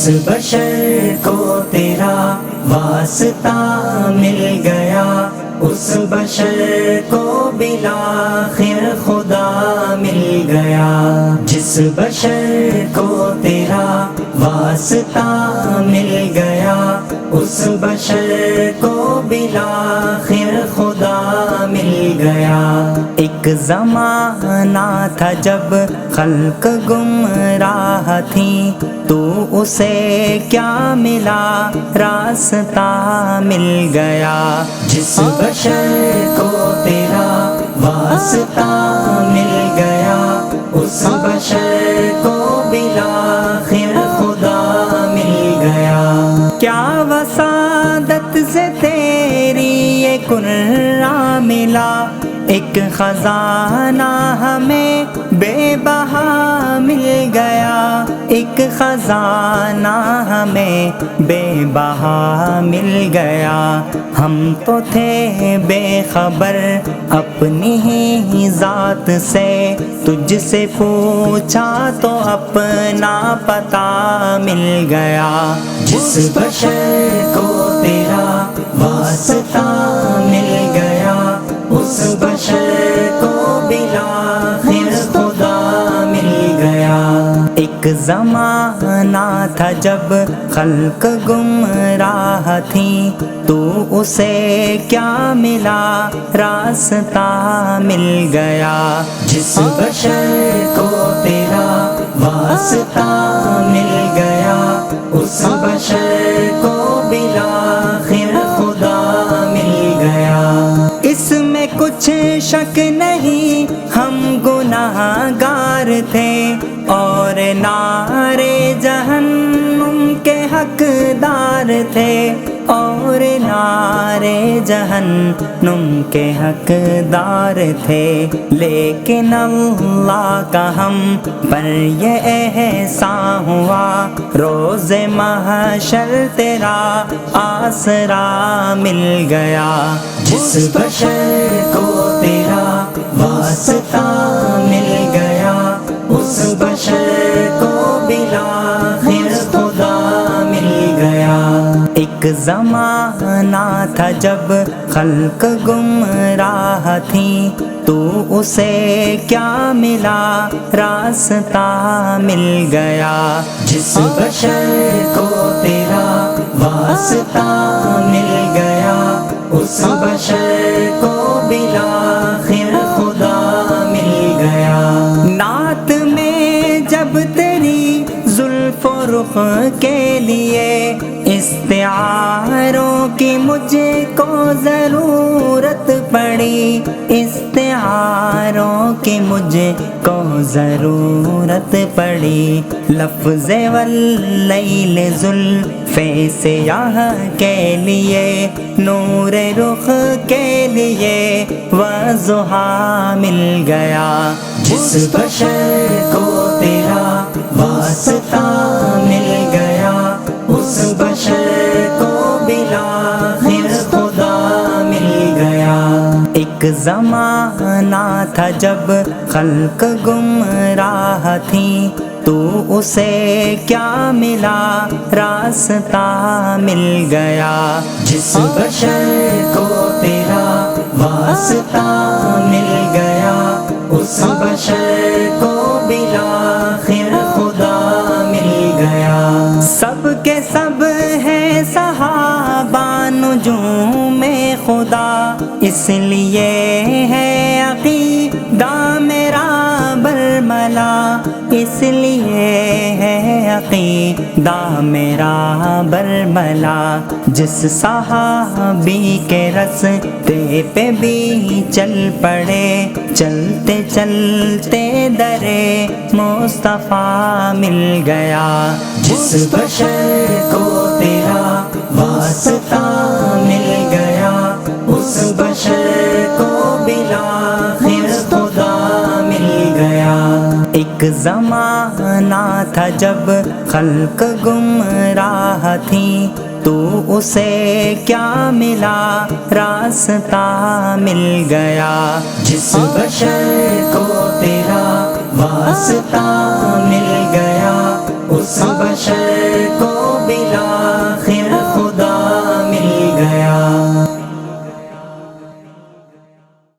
جس بشر کو تیرا واسطہ مل گیا، اس بشر کو بالآخر خدا مل گیا۔ جس بشر کو تیرا واسطہ مل گیا، اس بشر کو بالآخر خدا مل گیا۔ ایک زمانہ تھا جب خلق گمراہ تھی، تو اسے کیا ملا؟ راستہ مل گیا۔ جس بشر کو تیرا واسطہ مل گیا، اس بشر کو بالآخر خدا مل گیا۔ کیا وسادت سے تیری یہ قرہ ملا، ایک خزانہ ہمیں بے بہا مل گیا، ایک خزانہ ہمیں بے بہا مل گیا۔ ہم تو تھے بے خبر اپنی ہی ذات سے، تجھ سے پوچھا تو اپنا پتہ مل گیا۔ جس بشر کو تیرا واسطہ مل گیا، اس بشر کو بالآخر خدا مل گیا۔ ایک زمانہ تھا جب خلق گمراہ تھی، تو اسے کیا ملا؟ راستہ مل گیا۔ جس بشر کو تیرا واسطہ مل گیا، اس بشر کو بالآخر خدا مل گیا۔ اس میں کچھ شک نہیں ہم گناہ گار تھے، اور نارے جہنم کے حقدار تھے، اور نارے جہنم کے حقدار تھے۔ لیکن اللہ کا ہم پر یہ احسان ہوا، روز محشر تیرا آسرا مل گیا۔ جس بشر کو تیرا واسطہ مل گیا، اس بشر کو بالآخر خدا مل گیا۔ ایک زمانہ تھا جب خلق گمراہ تھی، تو اسے کیا ملا؟ راستہ مل گیا۔ جس بشر کو تیرا واسطہ مل گیا، اس بشر کو بالآخر خدا مل گیا۔ نعت میں جب تیری زلف و رخ کے لیے استعاروں کی مجھ کو ضرورت پڑی، استعاروں کی مجھ کو ضرورت پڑی، لفظ واللیل زلف سیاہ کے لیے، نور رخ کے لیے وضحا مل گیا۔ جس بشر کو تیرا واسطہ مل گیا، اس بشر کو بالآخر خدا مل گیا۔ ایک زمانہ تھا جب خلق گمراہ تھی، تو اسے کیا ملا؟ راستہ مل گیا۔ جس بشر کو تیرا واسطہ مل گیا، اس بشر کو بالآخر خدا مل گیا۔ سب کے سب ہیں صحابہ نجوم خدا، اس لیے ہے عقیدہ میرا برملا، اس لیے ہے عقیدہ میرا برملا۔ جس صحابی کے رستے پہ بھی چل پڑے، چلتے چلتے درے مصطفیٰ مل گیا۔ جس بشر کو تیرا واسطہ مل گیا، اس بشر کو بالآخر خدا مل گیا۔ ایک زمانہ تھا جب خلق گمراہ تھی، تو اسے کیا ملا؟ راستہ مل گیا۔ جس بشر کو تیرا واسطہ مل گیا، اس بشر کو